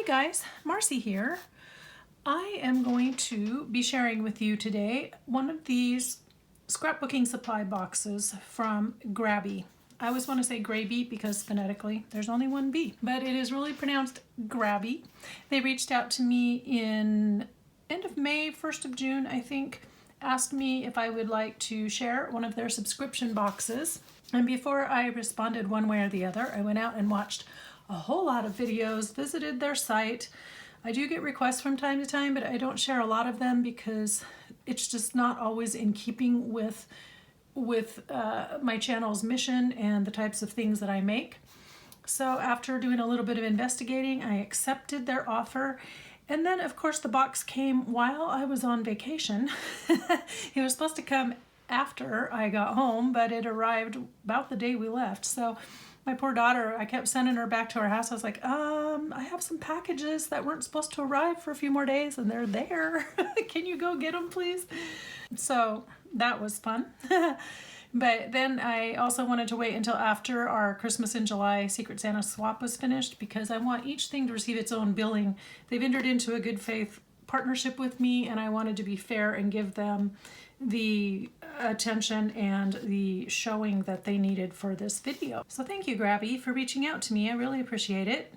guys, Marcy here. I am going to be sharing with you today one of these scrapbooking supply boxes from Grabie. I always want to say Grabie because phonetically there's only one B, but it is really pronounced Grabie. They reached out to me in end of May, 1st of June, I think, asked me if I would like to share one of their subscription boxes. And before I responded one way or the other, I went out and watched a whole lot of videos, visited their site. I do get requests from time to time, but I don't share a lot of them because it's just not always in keeping with my channel's mission and the types of things that I make. So after doing a little bit of investigating, I accepted their offer. And then of course the box came while I was on vacation. It was supposed to come after I got home, but it arrived about the day we left. So my poor daughter, I kept sending her back to her house. I was like, I have some packages that weren't supposed to arrive for a few more days and they're there. Can you go get them, please? So that was fun. But then I also wanted to wait until after our Christmas in July Secret Santa swap was finished because I want each thing to receive its own billing. They've entered into a good faith partnership with me and I wanted to be fair and give them the attention and the showing that they needed for this video. So thank you, Grabie, for reaching out to me. I really appreciate it.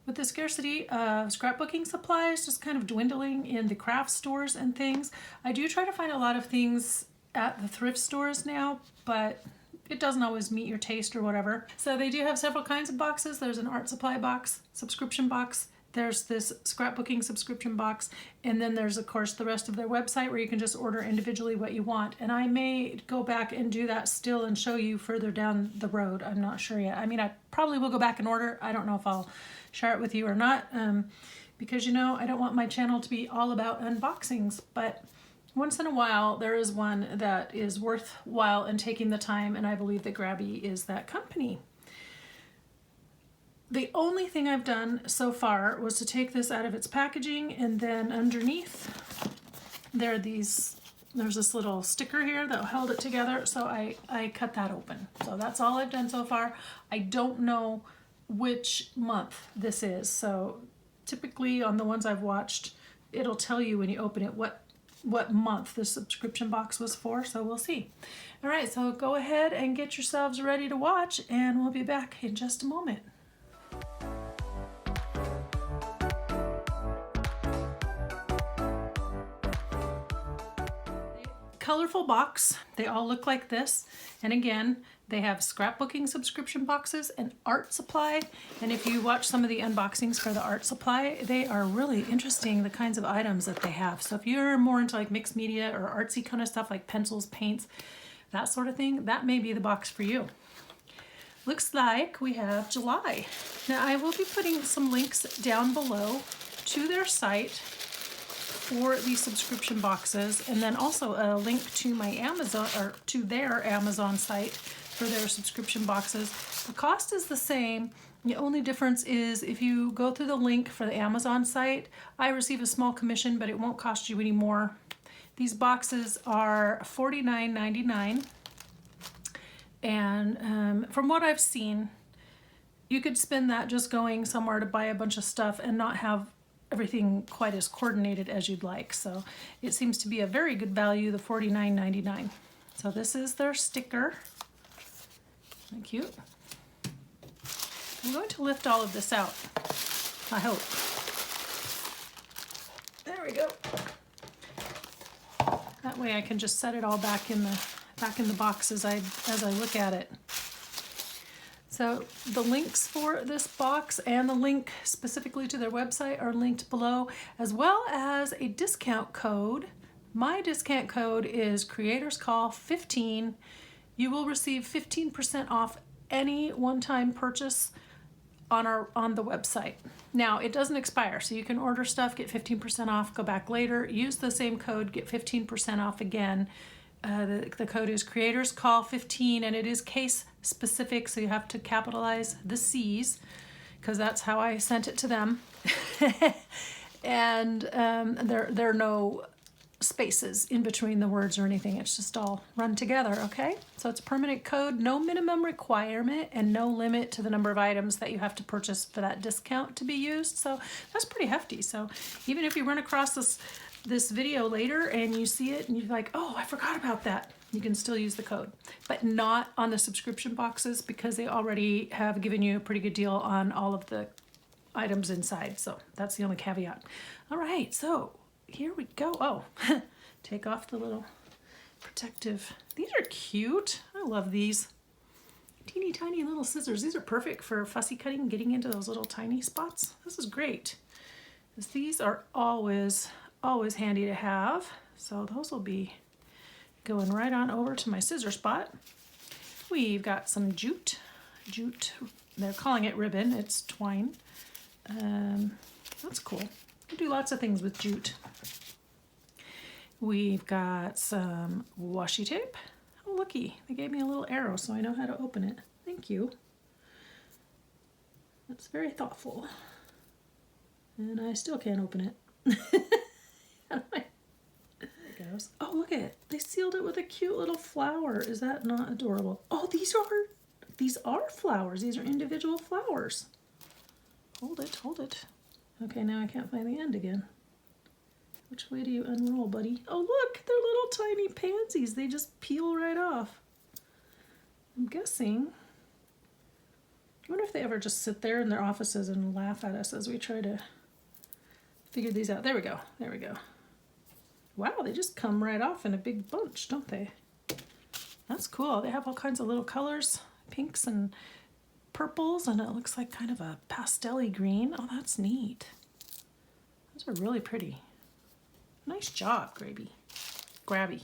With the scarcity of scrapbooking supplies just kind of dwindling in the craft stores and things, I do try to find a lot of things at the thrift stores now, but it doesn't always meet your taste or whatever. So they do have several kinds of boxes. There's an art supply box, subscription box, there's this scrapbooking subscription box, and then there's of course the rest of their website where you can just order individually what you want. And I may go back and do that still and show you further down the road. I'm not sure yet. I mean, I probably will go back and order. I don't know if I'll share it with you or not, because you know, I don't want my channel to be all about unboxings, but once in a while there is one that is worthwhile and taking the time, and I believe that Grabie is that company. The only thing I've done so far was to take this out of its packaging, and then underneath there's this little sticker here that held it together, so I cut that open. So that's all I've done so far. I don't know which month this is, so typically on the ones I've watched, it'll tell you when you open it what month the subscription box was for, so we'll see. All right, so go ahead and get yourselves ready to watch, and we'll be back in just a moment. Colorful box. They all look like this, and again they have scrapbooking subscription boxes and art supply, and if you watch some of the unboxings for the art supply, they are really interesting, the kinds of items that they have. So if you're more into like mixed media or artsy kind of stuff like pencils, paints, that sort of thing, that may be the box for you. Looks like we have July. Now I will be putting some links down below to their site for these subscription boxes, and then also a link to my Amazon, or to their Amazon site for their subscription boxes. The cost is the same. The only difference is if you go through the link for the Amazon site, I receive a small commission, but it won't cost you any more. These boxes are $49.99, and from what I've seen, you could spend that just going somewhere to buy a bunch of stuff and not have everything quite as coordinated as you'd like. So it seems to be a very good value, the $49.99. So this is their sticker. Isn't that cute? I'm going to lift all of this out, I hope. There we go. That way I can just set it all back in the box as I look at it. So the links for this box and the link specifically to their website are linked below, as well as a discount code. My discount code is CreatorsCall15. You will receive 15% off any one-time purchase on the website. Now it doesn't expire, so you can order stuff, get 15% off, go back later, use the same code, get 15% off again. The code is CreatorsCall15, and it is case specific, so you have to capitalize the C's because that's how I sent it to them. And there are no spaces in between the words or anything. It's just all run together, okay? So it's permanent code, no minimum requirement, and no limit to the number of items that you have to purchase for that discount to be used. So that's pretty hefty. So even if you run across this video later and you see it and you're like, oh, I forgot about that, you can still use the code, but not on the subscription boxes because they already have given you a pretty good deal on all of the items inside. So that's the only caveat. All right, so here we go. Oh, take off the little protective. These are cute. I love these. Teeny tiny little scissors. These are perfect for fussy cutting, getting into those little tiny spots. This is great. These are always handy to have. So those will be going right on over to my scissor spot. We've got some jute. Jute, they're calling it ribbon. It's twine. That's cool. You can do lots of things with jute. We've got some washi tape. Oh, looky, they gave me a little arrow so I know how to open it. Thank you. That's very thoughtful. And I still can't open it. There it goes. Oh, look at it. They sealed it with a cute little flower. Is that not adorable? Oh, these are flowers. These are individual flowers. Hold it, hold it. Okay, now I can't find the end again. Which way do you unroll, buddy? Oh, look, they're little tiny pansies. They just peel right off. I'm guessing. I wonder if they ever just sit there in their offices and laugh at us as we try to figure these out. There we go. There we go. Wow, they just come right off in a big bunch, don't they? That's cool. They have all kinds of little colors, pinks and purples, and it looks like kind of a pastel-y green. Oh, that's neat. Those are really pretty. Nice job, Grabie. Grabie.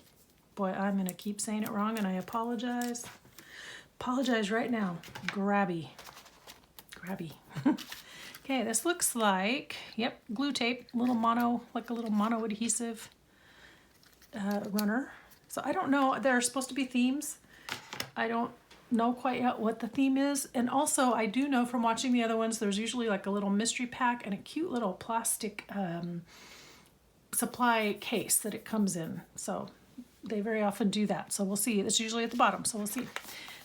Boy, I'm gonna keep saying it wrong and I apologize. Apologize right now. Grabie. Grabie. Okay, this looks like, yep, glue tape, little mono, like a little mono adhesive runner. So I don't know, there are supposed to be themes. I don't know quite yet what the theme is, and also I do know from watching the other ones there's usually like a little mystery pack and a cute little plastic supply case that it comes in, so they very often do that. So we'll see. It's usually at the bottom, so we'll see.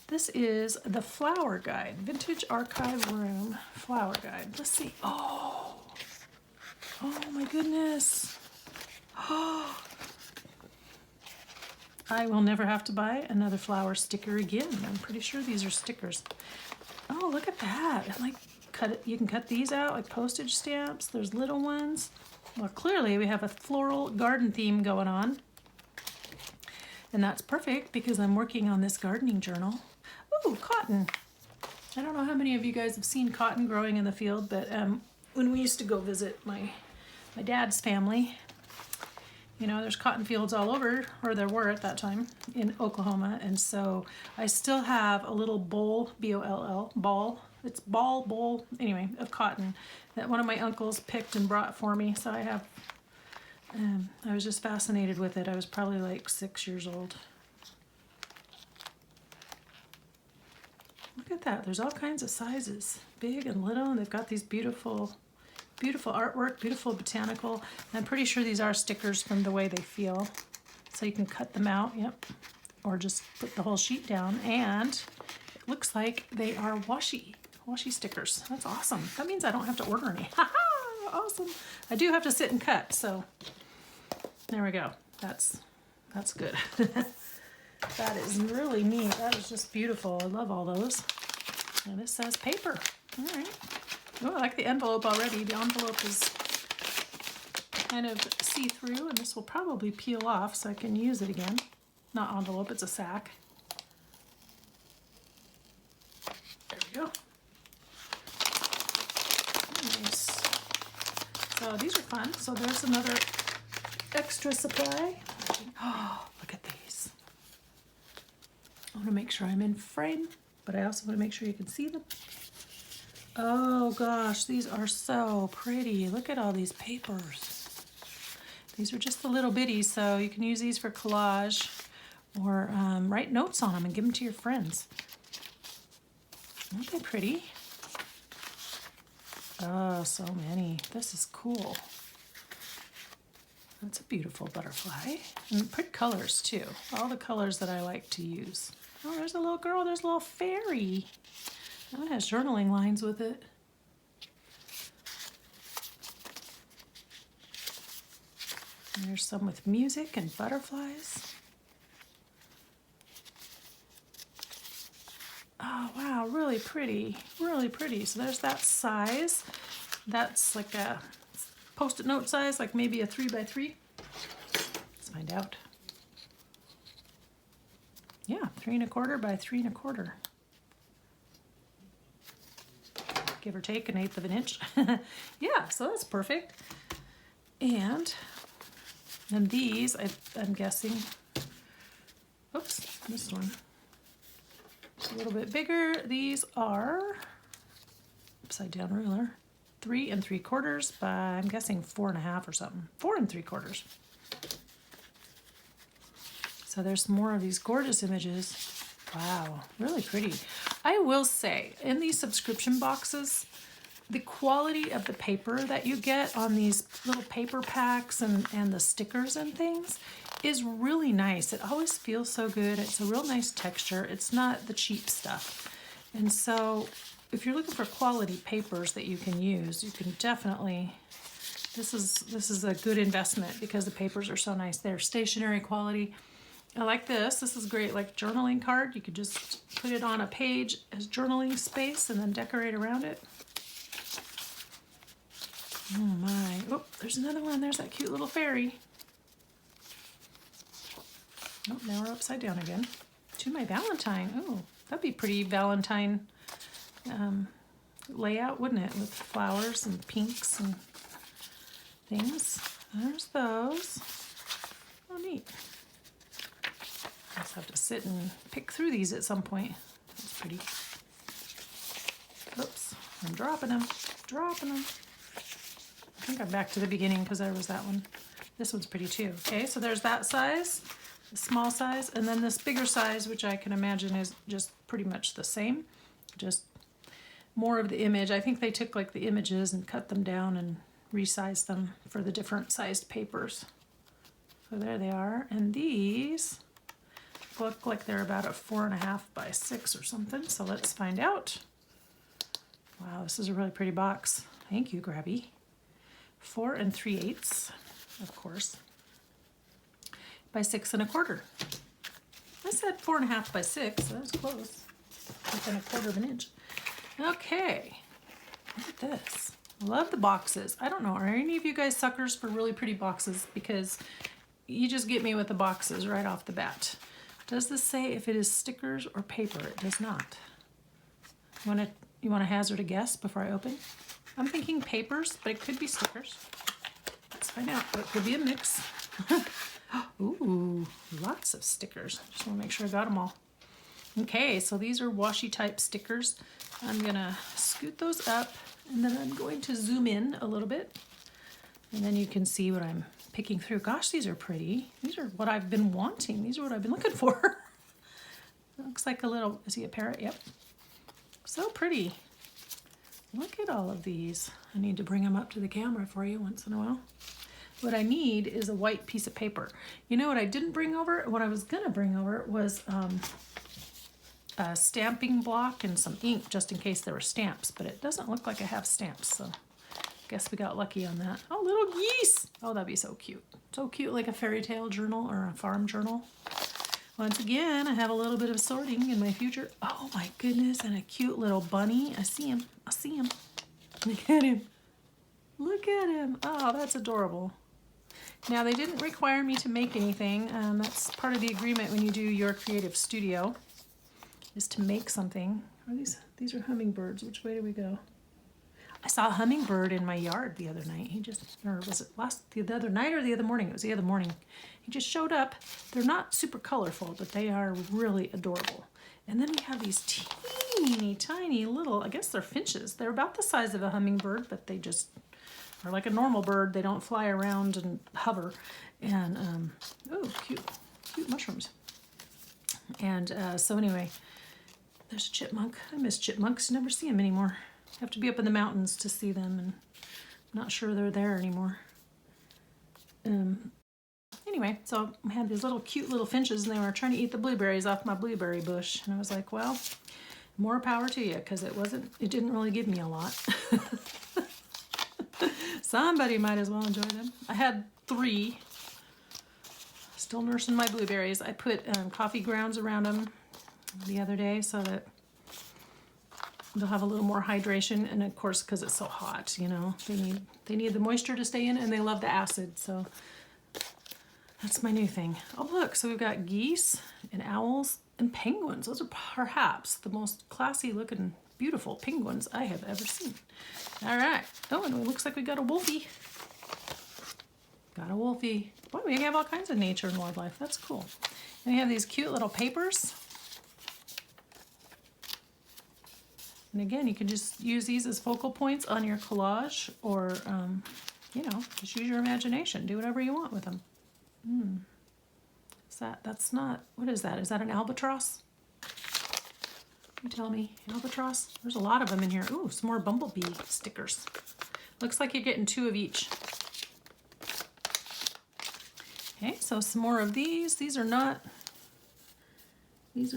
This is the flower guide, Vintage Archive Room flower guide. Let's see. Oh my goodness. Oh, I will never have to buy another flower sticker again. I'm pretty sure these are stickers. Oh, look at that. And like cut it, you can cut these out like postage stamps. There's little ones. Well, clearly we have a floral garden theme going on. And that's perfect because I'm working on this gardening journal. Ooh, cotton. I don't know how many of you guys have seen cotton growing in the field, but when we used to go visit my dad's family, you know, there's cotton fields all over, or there were at that time, in Oklahoma. And so I still have a little bowl, B-O-L-L, ball. It's bowl, anyway, of cotton that one of my uncles picked and brought for me. So I have, I was just fascinated with it. I was probably like 6 years old. Look at that. There's all kinds of sizes, big and little, and they've got these beautiful artwork, beautiful botanical. I'm pretty sure these are stickers from the way they feel. So you can cut them out, yep, or just put the whole sheet down. And it looks like they are washi stickers. That's awesome. That means I don't have to order any. Haha, awesome. I do have to sit and cut, so there we go. That's good. That is really neat. That is just beautiful. I love all those. And this says paper. All right. Oh, I like the envelope already. The envelope is kind of see-through, and this will probably peel off so I can use it again. Not envelope, it's a sack. There we go. Nice. So these are fun. So there's another extra supply. Oh, look at these. I want to make sure I'm in frame, but I also want to make sure you can see them. Oh gosh, these are so pretty. Look at all these papers. These are just the little bitties, so you can use these for collage or write notes on them and give them to your friends. Aren't they pretty? Oh, so many. This is cool. That's a beautiful butterfly. And pretty colors too. All the colors that I like to use. Oh, there's a little girl, there's a little fairy. That one has journaling lines with it. And there's some with music and butterflies. Oh wow, really pretty, really pretty. So there's that size. That's like a Post-it note size, like maybe a 3x3. Let's find out. Yeah, 3 1/4 by 3 1/4. Give or take 1/8 of an inch. Yeah, so that's perfect. And then these, I'm guessing, oops, this one. It's a little bit bigger. These are upside down ruler. 3 3/4 by, I'm guessing 4 1/2 or something. 4 3/4. So there's more of these gorgeous images. Wow, really pretty. I will say, in these subscription boxes, the quality of the paper that you get on these little paper packs and the stickers and things is really nice. It always feels so good. It's a real nice texture. It's not the cheap stuff. And so if you're looking for quality papers that you can use, you can definitely, this is a good investment because the papers are so nice. They're stationery quality. I like this. This is great, like journaling card. You could just put it on a page as journaling space and then decorate around it. Oh my. Oh, there's another one. There's that cute little fairy. Oh, now we're upside down again. To my Valentine. Oh, that'd be pretty Valentine layout, wouldn't it? With flowers and pinks and things. There's those. Oh, neat. I'll just have to sit and pick through these at some point. That's pretty. Oops, I'm dropping them. Dropping them. I think I'm back to the beginning because there was that one. This one's pretty too. Okay, so there's that size, the small size, and then this bigger size, which I can imagine is just pretty much the same. Just more of the image. I think they took like the images and cut them down and resized them for the different sized papers. So there they are. And these look like they're about a 4 1/2 by 6 or something. So let's find out. Wow, this is a really pretty box. Thank you, Grabie. 4 3/8, of course, by 6 1/4. I said 4 1/2 by 6. That was close. Within 1/4 of an inch. Okay, look at this. I love the boxes. I don't know, are any of you guys suckers for really pretty boxes? Because you just get me with the boxes right off the bat. Does this say if it is stickers or paper? It does not. You want to hazard a guess before I open? I'm thinking papers, but it could be stickers. Let's find out. It could be a mix. Ooh, lots of stickers. Just want to make sure I got them all. Okay, so these are washi type stickers. I'm gonna scoot those up and then I'm going to zoom in a little bit and then you can see what I'm picking through. Gosh, these are pretty. These are what I've been wanting. These are what I've been looking for. Looks like a little, is he a parrot? Yep. So pretty. Look at all of these. I need to bring them up to the camera for you once in a while. What I need is a white piece of paper. You know what I didn't bring over? What I was gonna bring over was a stamping block and some ink just in case there were stamps, but it doesn't look like I have stamps, so I guess we got lucky on that. Oh, little geese! Oh, that'd be so cute. So cute, like a fairy tale journal or a farm journal. Once again, I have a little bit of sorting in my future. Oh my goodness, and a cute little bunny. I see him. I see him. Look at him. Look at him. Oh, that's adorable. Now, they didn't require me to make anything. That's part of the agreement when you do your creative studio, is to make something. Are these are hummingbirds. Which way do we go? I saw a hummingbird in my yard the other night. He just, or was it the other night or the other morning? It was the other morning. He just showed up. They're not super colorful, but they are really adorable. And then we have these teeny tiny little, I guess they're finches. They're about the size of a hummingbird, but they just are like a normal bird. They don't fly around and hover. And, oh, cute mushrooms. And so anyway, there's a chipmunk. I miss chipmunks. Never see them anymore. Have to be up in the mountains to see them, and I'm not sure they're there anymore. Anyway, so I had these little cute little finches and they were trying to eat the blueberries off my blueberry bush. And I was like, well, more power to you, because it didn't really give me a lot. Somebody might as well enjoy them. I had 3. Still nursing my blueberries. I put coffee grounds around them the other day so that they'll have a little more hydration. And of course, because it's so hot, you know, they need the moisture to stay in, and they love the acid. So that's my new thing. Oh, look, so we've got geese and owls and penguins. Those are perhaps the most classy looking, beautiful penguins I have ever seen. All right. Oh, and it looks like we got a wolfie. Got a wolfie. Boy, we have all kinds of nature and wildlife. That's cool. And we have these cute little papers. And again, you can just use these as focal points on your collage, or, you know, just use your imagination. Do whatever you want with them. That's not, what is that? Is that an albatross? You tell me. Albatross? There's a lot of them in here. Ooh, some more bumblebee stickers. Looks like you're getting 2 of each. Okay, so some more of these. These are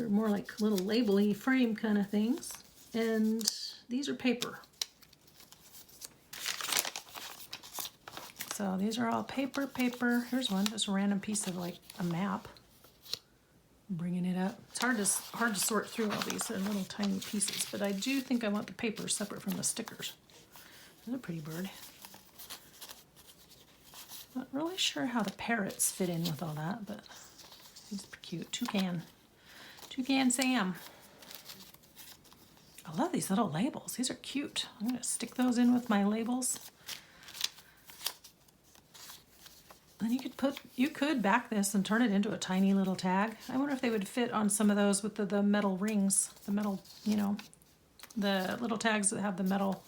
more like little label-y frame kind of things. And these are paper. So these are all paper. Here's one, just a random piece of like a map. I'm bringing it up. It's hard to sort through all these. They're little tiny pieces, but I do think I want the paper separate from the stickers. That's a pretty bird. Not really sure how the parrots fit in with all that, but he's cute. Toucan Sam. I love these little labels. These are cute. I'm gonna stick those in with my labels. Then you could back this and turn it into a tiny little tag. I wonder if they would fit on some of those with the metal rings, the metal, you know, the little tags that have the metal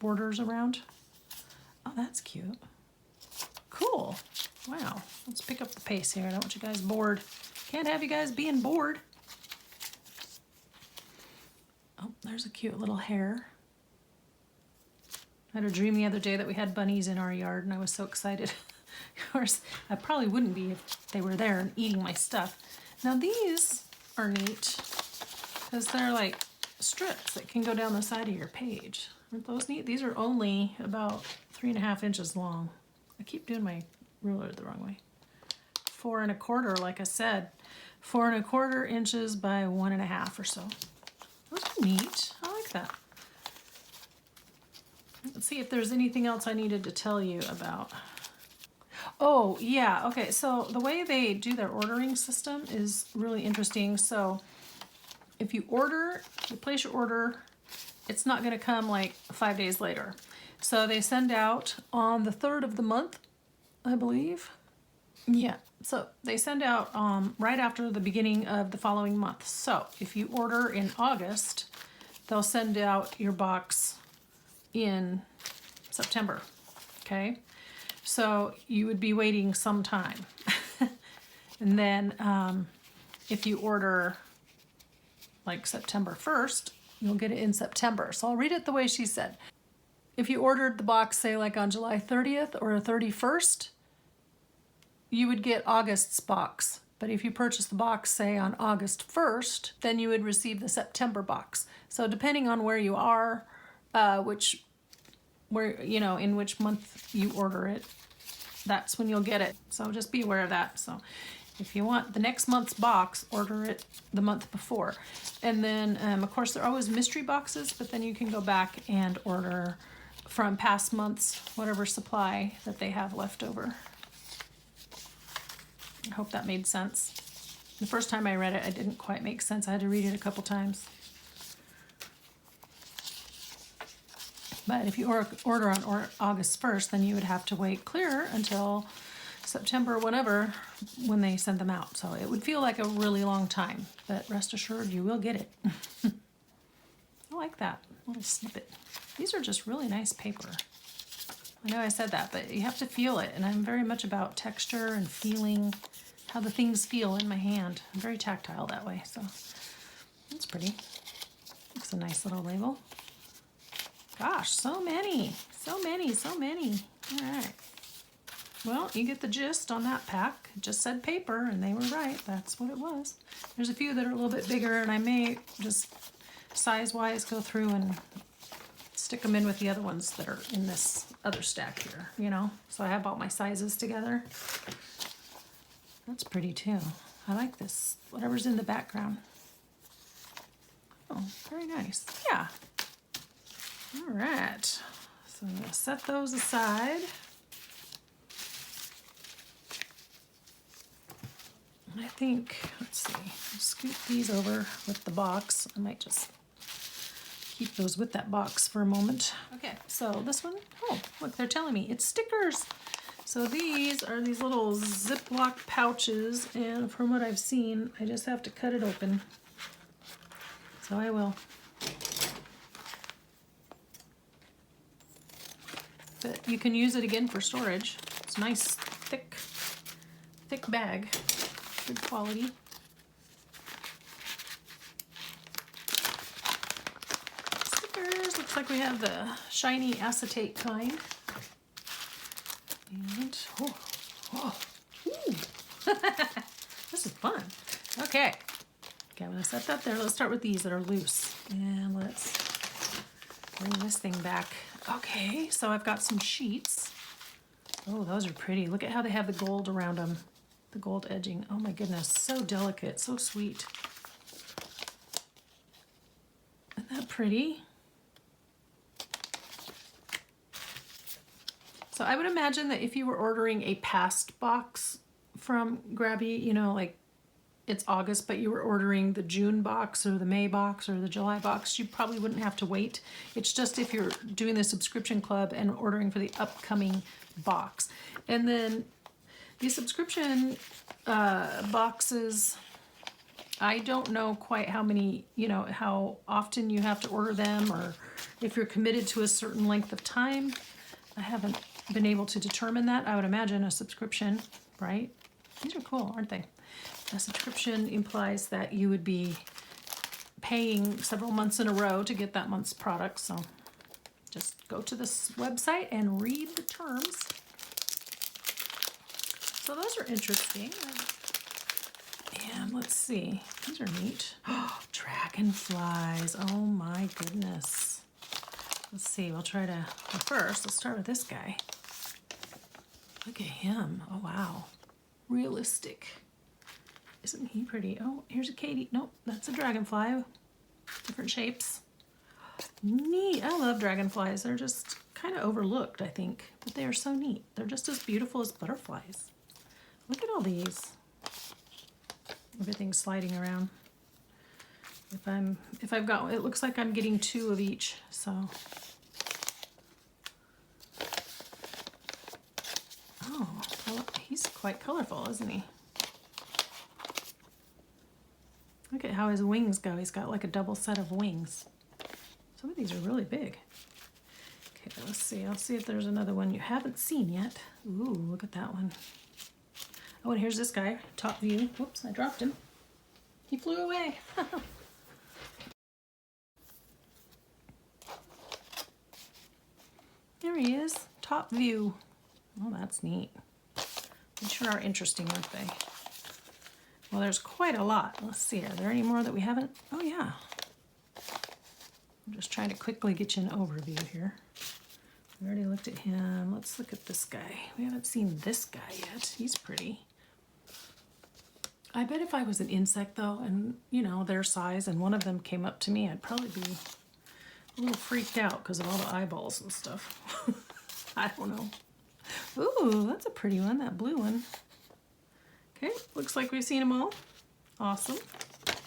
borders around. Oh, that's cute. Cool. Wow. Let's pick up the pace here. I don't want you guys bored. Can't have you guys being bored. Oh, there's a cute little hare. I had a dream the other day that we had bunnies in our yard, and I was so excited. Of course, I probably wouldn't be if they were there and eating my stuff. Now these are neat because they're like strips that can go down the side of your page. Aren't those neat? These are only about 3.5 inches long. I keep doing my ruler the wrong way. 4 1/4, like I said. 4 1/4 inches by 1.5 or so. Those are neat. I like that. Let's see if there's anything else I needed to tell you about. Oh, yeah. Okay, so the way they do their ordering system is really interesting. So if you place your order, it's not going to come like 5 days later. So they send out on the 3rd of the month, I believe. Yeah, so they send out right after the beginning of the following month. So if you order in August, they'll send out your box in September, okay? So you would be waiting some time. And then if you order like September 1st, you'll get it in September. So I'll read it the way she said. If you ordered the box, say like on July 30th or 31st, you would get August's box. But if you purchase the box, say on August 1st, then you would receive the September box. So depending on where you are, in which month you order it, that's when you'll get it. So just be aware of that. So if you want the next month's box, order it the month before. And then, of course, there are always mystery boxes, but then you can go back and order from past months, whatever supply that they have left over. I hope that made sense. The first time I read it, it didn't quite make sense. I had to read it a couple times. But if you order on August 1st, then you would have to wait clear until September, whenever, when they send them out. So it would feel like a really long time, but rest assured you will get it. I like that little snippet. These are just really nice paper. I know I said that, but you have to feel it, and I'm very much about texture and feeling how the things feel in my hand. I'm very tactile that way, so that's pretty. Looks a nice little label. Gosh, so many. All right. Well, you get the gist on that pack. It just said paper, and they were right. That's what it was. There's a few that are a little bit bigger, and I may just size-wise go through and stick them in with the other ones that are in this other stack here, you know? So I have all my sizes together. That's pretty too. I like this, whatever's in the background. Oh, very nice. Yeah. All right. So I'm gonna set those aside. And I think, let's see, I'll scoot these over with the box. I might just keep those with that box for a moment. Okay, so this one, oh, look, they're telling me it's stickers. So these are these little Ziploc pouches, and from what I've seen, I just have to cut it open. So I will. But you can use it again for storage. It's a nice, thick bag. Good quality. Stickers. Looks like we have the shiny acetate kind. And ooh. This is fun. Okay, I'm gonna set that there. Let's start with these that are loose, and let's bring this thing back. Okay, so I've got some sheets. Oh, those are pretty. Look at how they have the gold around them. The gold edging. Oh my goodness, so delicate, so sweet. Isn't that pretty? So I would imagine that if you were ordering a past box from Grabie, you know, like it's August, but you were ordering the June box or the May box or the July box, you probably wouldn't have to wait. It's just if you're doing the subscription club and ordering for the upcoming box. And then the subscription boxes, I don't know quite how many, you know, how often you have to order them, or if you're committed to a certain length of time. I haven't been able to determine that. I would imagine a subscription, right? These are cool, aren't they? A subscription implies that you would be paying several months in a row to get that month's product. So just go to this website and read the terms. So those are interesting. And let's see, these are neat. Oh, dragonflies, oh my goodness. Let's see, we'll try to, well first, let's start with this guy. Look at him, oh wow. Realistic. Isn't he pretty? Oh, here's a Katie. Nope, that's a dragonfly. Different shapes. Neat, I love dragonflies. They're just kind of overlooked, I think, but they are so neat. They're just as beautiful as butterflies. Look at all these. Everything's sliding around. If I've got, it looks like I'm getting 2 of each, so. Oh, he's quite colorful, isn't he? Look at how his wings go. He's got like a double set of wings. Some of these are really big. Okay, let's see. I'll see if there's another one you haven't seen yet. Ooh, look at that one. Oh, and here's this guy, top view. Whoops, I dropped him. He flew away. There he is, top view. Oh, that's neat. They sure are interesting, aren't they? Well, there's quite a lot. Let's see, are there any more that we haven't? Oh, yeah. I'm just trying to quickly get you an overview here. We already looked at him. Let's look at this guy. We haven't seen this guy yet. He's pretty. I bet if I was an insect, though, and, you know, their size, and one of them came up to me, I'd probably be a little freaked out because of all the eyeballs and stuff. I don't know. Ooh, that's a pretty one, that blue one. Okay, looks like we've seen them all. Awesome.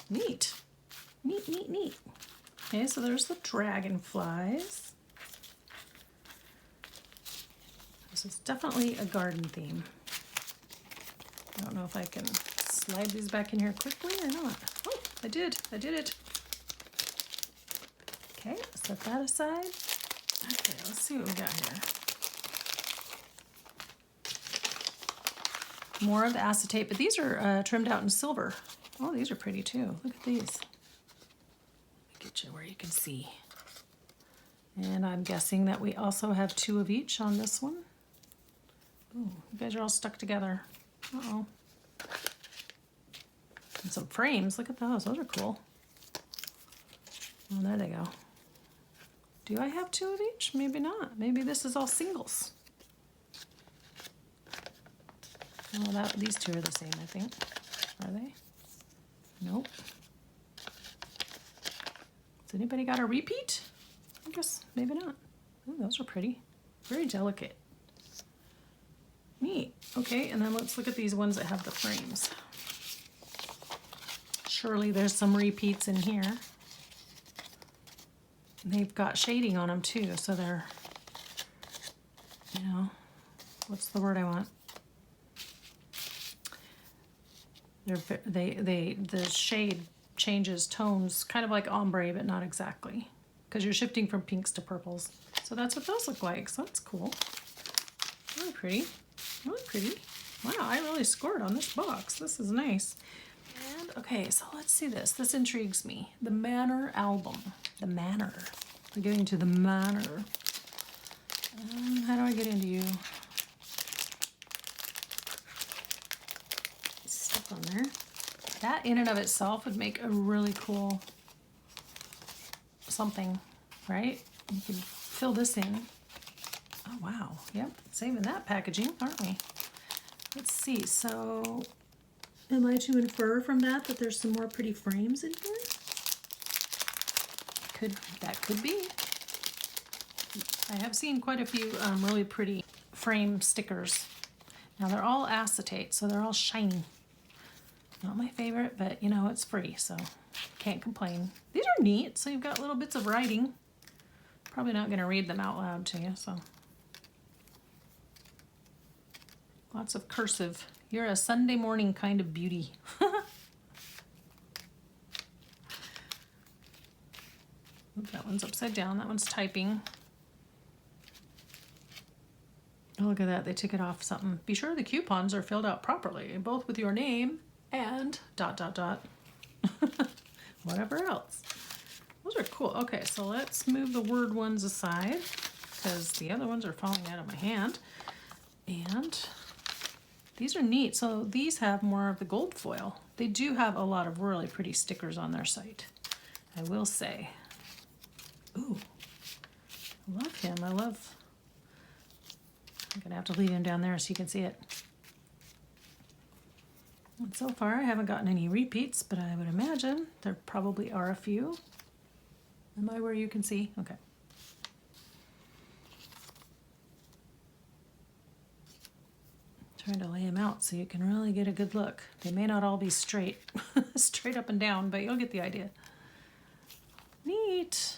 Neat. Neat, neat, neat. Okay, so there's the dragonflies. This is definitely a garden theme. I don't know if I can slide these back in here quickly or not. Oh, I did it. Okay, set that aside. Okay, let's see what we got here. More of the acetate, but these are trimmed out in silver. Oh, these are pretty too. Look at these. Let me get you where you can see. And I'm guessing that we also have 2 of each on this one. Ooh, you guys are all stuck together. Uh-oh. And some frames, look at those, those are cool. Oh, there they go. Do I have two of each? Maybe not. Maybe this is all singles. Oh, these two are the same, I think. Are they? Nope. Has anybody got a repeat? I guess maybe not. Oh, those are pretty. Very delicate. Neat. Okay, and then let's look at these ones that have the frames. Surely there's some repeats in here. They've got shading on them too, so they're, you know, what's the word I want? The shade changes tones, kind of like ombre, but not exactly, because you're shifting from pinks to purples. So that's what those look like. So that's cool. Really pretty. Really pretty. Wow, I really scored on this box. This is nice. And okay, so let's see this. This intrigues me. The Manor album. The Manor. We're getting to the Manor. How do I get into you? Stuff on there. That in and of itself would make a really cool something, right? You could fill this in. Oh, wow. Yep, saving that packaging, aren't we? Let's see, so am I to infer from that that there's some more pretty frames in here? That could be. I have seen quite a few really pretty frame stickers. Now they're all acetate, so they're all shiny. Not my favorite, but you know, it's free, so can't complain. These are neat, so you've got little bits of writing. Probably not going to read them out loud to you, so. Lots of cursive. You're a Sunday morning kind of beauty. That one's upside down. That one's typing. Oh, look at that. They took it off something. Be sure the coupons are filled out properly, both with your name and ... whatever else. Those are cool. Okay, so let's move the word ones aside because the other ones are falling out of my hand. And these are neat. So these have more of the gold foil. They do have a lot of really pretty stickers on their site, I will say. Ooh, I love him. I'm gonna have to leave him down there so you can see it. And so far I haven't gotten any repeats, but I would imagine there probably are a few. Am I where you can see? Okay. Trying to lay them out so you can really get a good look. They may not all be straight, straight up and down, but you'll get the idea. Neat.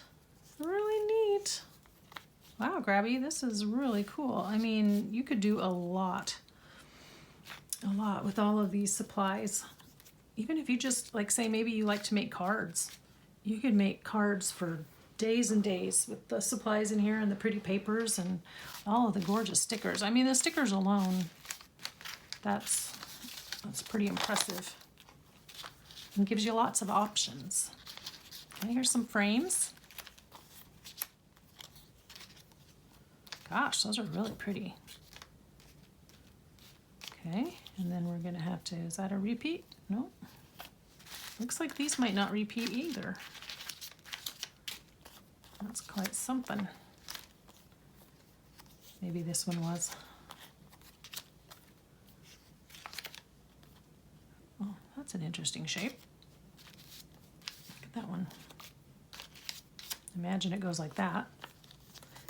Really neat. Wow, Grabie, this is really cool. I mean, you could do a lot with all of these supplies. Even if you just, like, say maybe you like to make cards. You could make cards for days and days with the supplies in here and the pretty papers and all of the gorgeous stickers. I mean, the stickers alone, that's pretty impressive. And gives you lots of options. Okay, here's some frames. Gosh, those are really pretty. Okay, and then we're gonna have to, is that a repeat? No. Looks like these might not repeat either. That's quite something. Maybe this one was. Oh, that's an interesting shape. Look at that one. Imagine it goes like that.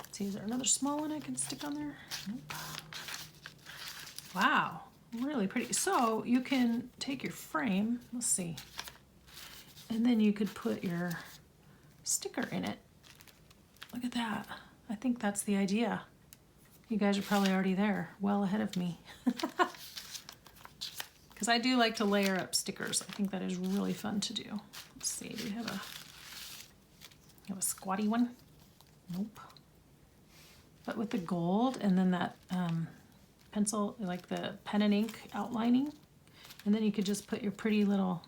Let's see, is there another small one I can stick on there? Nope. Wow, really pretty. So you can take your frame, let's see, and then you could put your sticker in it. Look at that. I think that's the idea. You guys are probably already there, well ahead of me. Because I do like to layer up stickers. I think that is really fun to do. Let's see, do we have a squatty one? Nope. But with the gold and then that pencil, like the pen and ink outlining, and then you could just put your pretty little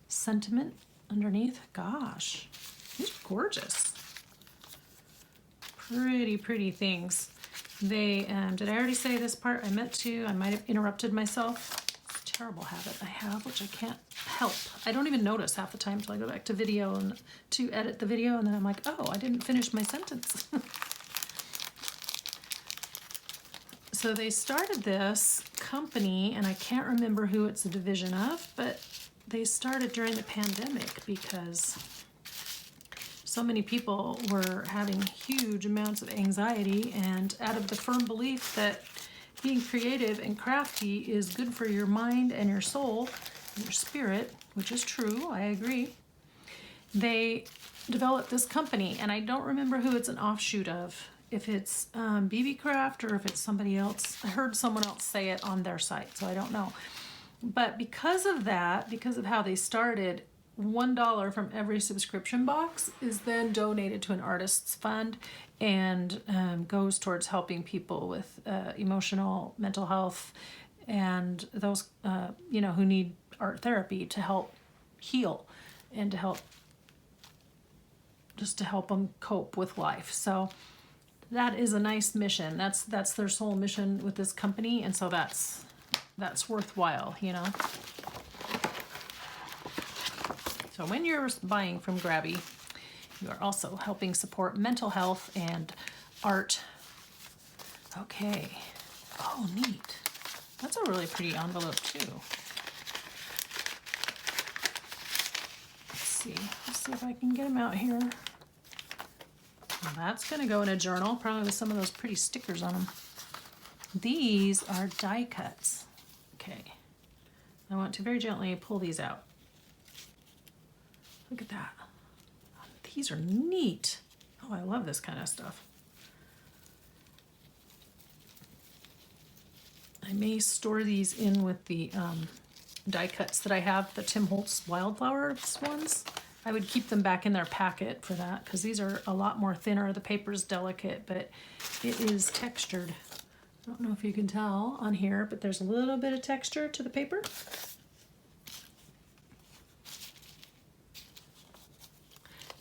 sentiment underneath. Gosh, these are gorgeous. Pretty, pretty things. They, did I already say this part? I meant to. I might have interrupted myself. It's a terrible habit I have, which I can't help. I don't even notice half the time until I go back to video and to edit the video, and then I'm like, oh, I didn't finish my sentence. So they started this company, and I can't remember who it's a division of, but they started during the pandemic because so many people were having huge amounts of anxiety, and out of the firm belief that being creative and crafty is good for your mind and your soul and your spirit, which is true, I agree, they developed this company, and I don't remember who it's an offshoot of, if it's BB Craft or if it's somebody else. I heard someone else say it on their site, so I don't know. But because of that, because of how they started, $1 from every subscription box is then donated to an artist's fund and goes towards helping people with emotional, mental health, and those who need art therapy to help heal and to help them cope with life. So that is a nice mission. That's their sole mission with this company, and so that's worthwhile, you know. So when you're buying from Grabie, you are also helping support mental health and art. Okay. Oh, neat. That's a really pretty envelope too. Let's see if I can get them out here. Well, that's gonna go in a journal, probably with some of those pretty stickers on them. These are die cuts. Okay. I want to very gently pull these out. Look at that. These are neat. Oh, I love this kind of stuff. I may store these in with the die cuts that I have, the Tim Holtz Wildflowers ones. I would keep them back in their packet for that, because these are a lot more thinner. The paper's delicate, but it is textured. I don't know if you can tell on here, but there's a little bit of texture to the paper.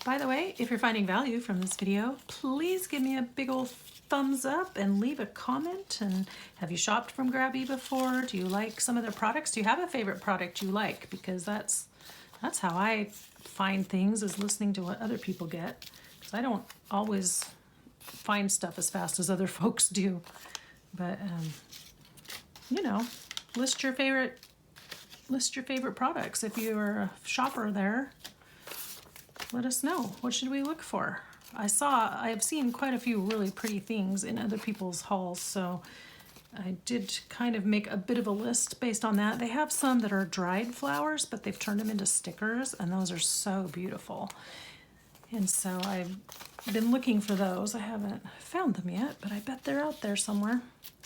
By the way, if you're finding value from this video, please give me a big old thumbs up and leave a comment. And have you shopped from Grabie before? Do you like some of their products? Do you have a favorite product you like? Because that's how I find things, is listening to what other people get. Because I don't always find stuff as fast as other folks do. But list your favorite products. If you're a shopper there, let us know. What should we look for? I have seen quite a few really pretty things in other people's hauls, so I did kind of make a bit of a list based on that. They have some that are dried flowers, but they've turned them into stickers, and those are so beautiful. And so I've been looking for those. I haven't found them yet, but I bet they're out there somewhere.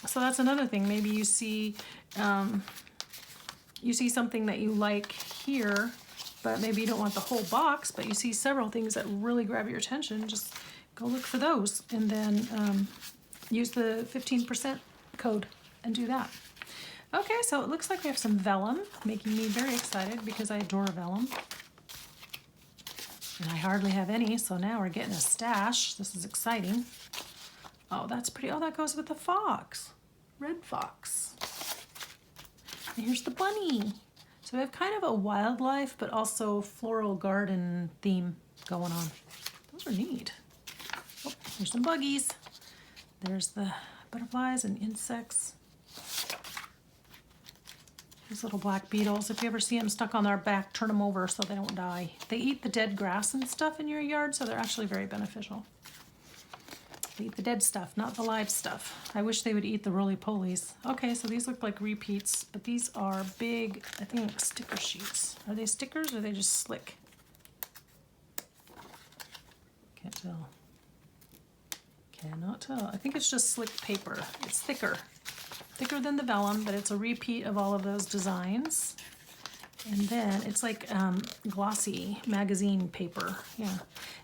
So that's another thing. Maybe you see something that you like here, but maybe you don't want the whole box, but you see several things that really grab your attention. Just go look for those, and then use the 15% code and do that. Okay, so it looks like we have some vellum, making me very excited because I adore vellum. And I hardly have any, so now we're getting a stash. This is exciting. Oh, that's pretty. Oh, that goes with the fox. Red fox. And here's the bunny. So we have kind of a wildlife, but also floral garden theme going on. Those are neat. Oh, there's some buggies. There's the butterflies and insects. These little black beetles. If you ever see them stuck on their back, turn them over so they don't die. They eat the dead grass and stuff in your yard, so they're actually very beneficial. They eat the dead stuff, not the live stuff. I wish they would eat the roly-polies. Okay, so these look like repeats, but these are big, I think, sticker sheets. Are they stickers or are they just slick? Can't tell. Cannot tell. I think it's just slick paper. It's thicker. Thicker than the vellum, but it's a repeat of all of those designs. And then it's like glossy magazine paper. Yeah.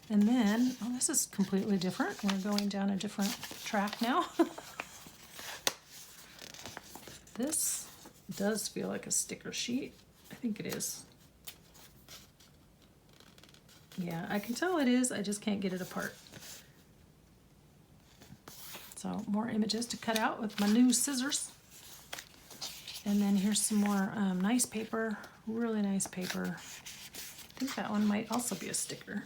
And then, oh, this is completely different. We're going down a different track now. This does feel like a sticker sheet. I think it is. Yeah, I can tell it is. I just can't get it apart. So more images to cut out with my new scissors. And then here's some more nice paper, really nice paper. I think that one might also be a sticker.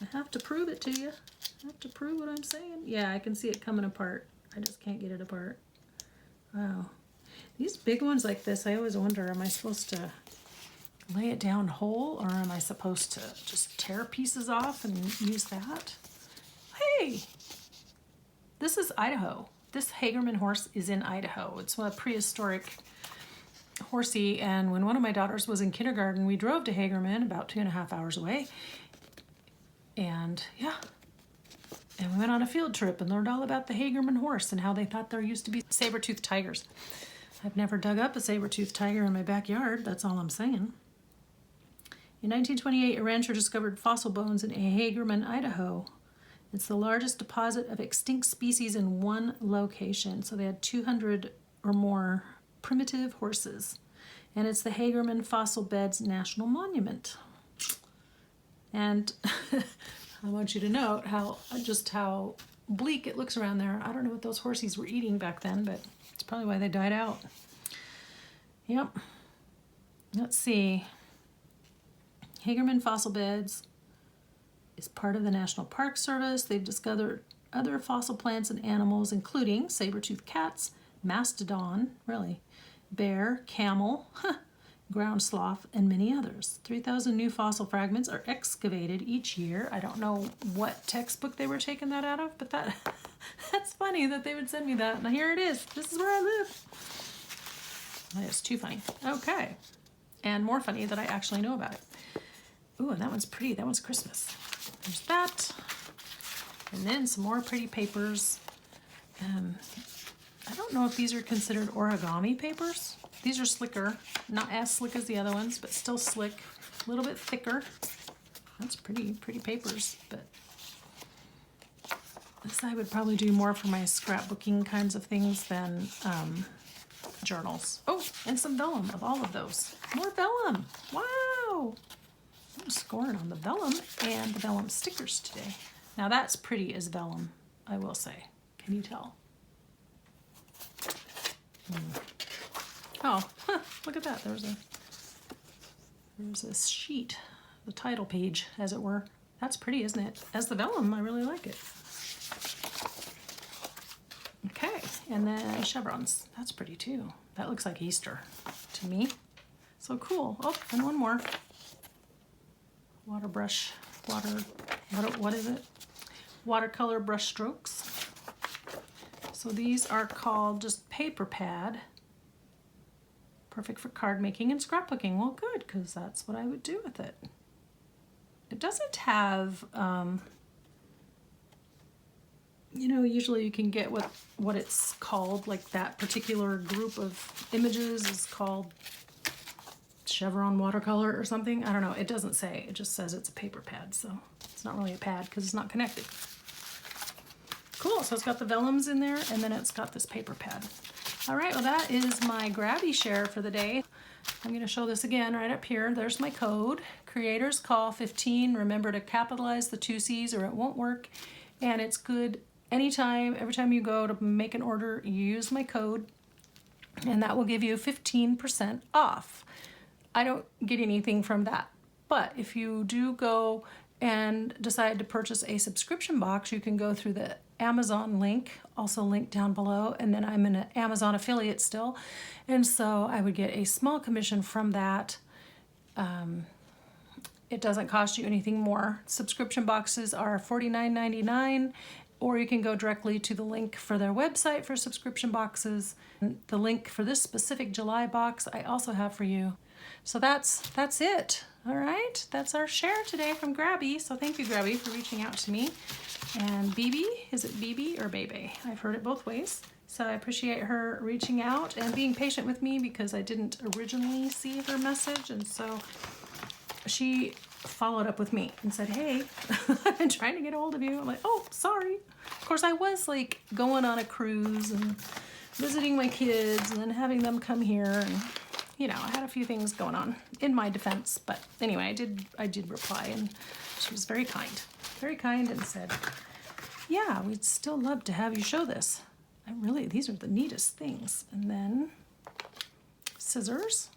I have to prove it to you. I have to prove what I'm saying. Yeah, I can see it coming apart. I just can't get it apart. Wow. These big ones like this, I always wonder, am I supposed to lay it down whole, or am I supposed to just tear pieces off and use that? Hey! This is Idaho. This Hagerman horse is in Idaho. It's a prehistoric horsey, and when one of my daughters was in kindergarten, we drove to Hagerman, about 2.5 hours away, and yeah, and we went on a field trip and learned all about the Hagerman horse and how they thought there used to be saber-toothed tigers. I've never dug up a saber-toothed tiger in my backyard, that's all I'm saying. In 1928, a rancher discovered fossil bones in Hagerman, Idaho. It's the largest deposit of extinct species in one location. So they had 200 or more primitive horses. And it's the Hagerman Fossil Beds National Monument. And I want you to note how bleak it looks around there. I don't know what those horses were eating back then, but it's probably why they died out. Yep. Let's see. Hagerman Fossil Beds is part of the National Park Service. They've discovered other fossil plants and animals, including saber-toothed cats, mastodon, really, bear, camel, ground sloth, and many others. 3,000 new fossil fragments are excavated each year. I don't know what textbook they were taking that out of, but that's funny that they would send me that. Now here it is. This is where I live. That is too funny. Okay. And more funny that I actually know about it. Ooh, and that one's pretty. That one's Christmas. There's that. And then some more pretty papers. I don't know if these are considered origami papers. These are slicker. Not as slick as the other ones, but still slick. A little bit thicker. That's pretty papers. But this I would probably do more for my scrapbooking kinds of things than journals. Oh, and some vellum of all of those. More vellum. Wow. I'm scoring on the vellum and the vellum stickers today. Now that's pretty as vellum, I will say. Can you tell? Oh, look at that. There's a sheet, the title page, as it were. That's pretty, isn't it? As the vellum, I really like it. Okay, and then chevrons. That's pretty too. That looks like Easter to me. So cool. Oh, and one more. What is it? Watercolor brush strokes. So these are called just paper pad. Perfect for card making and scrapbooking. Well, good, because that's what I would do with it. It doesn't have, usually you can get what it's called, like that particular group of images is called chevron watercolor or something. I don't know. It doesn't say. It just says it's a paper pad, so it's not really a pad because it's not connected. Cool. So it's got the vellums in there, and then it's got this paper pad. All right. Well, that is my Grabie share for the day. I'm going to show this again right up here. There's my code. Creators call 15. Remember to capitalize the 2 C's or it won't work. And it's good anytime. Every time you go to make an order, you use my code, and that will give you 15% off. I don't get anything from that. But if you do go and decide to purchase a subscription box, you can go through the Amazon link, also linked down below, and then I'm an Amazon affiliate still. And so I would get a small commission from that. It doesn't cost you anything more. Subscription boxes are $49.99, or you can go directly to the link for their website for subscription boxes. The link for this specific July box I also have for you. So that's it. All right, that's our share today from Grabie. So thank you, Grabie, for reaching out to me. And BB, is it BB or Bebe? I've heard it both ways. So I appreciate her reaching out and being patient with me because I didn't originally see her message. And so she followed up with me and said, hey, I've been trying to get a hold of you. I'm like, oh, sorry. Of course, I was like going on a cruise and visiting my kids and then having them come here, and I had a few things going on in my defense. But anyway, I did reply, and she was very kind and said, yeah, we'd still love to have you show this. These are the neatest things. And then scissors.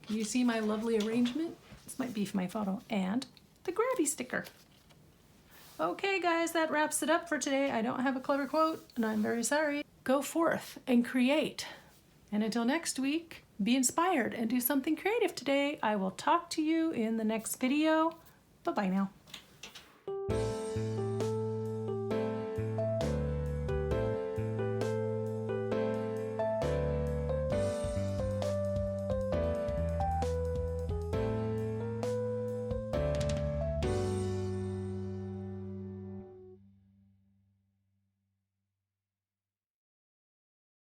Can you see my lovely arrangement? This might be for my photo. And the Grabie sticker. Okay guys, that wraps it up for today. I don't have a clever quote and I'm very sorry. Go forth and create. And until next week, be inspired and do something creative today. I will talk to you in the next video. Bye-bye now.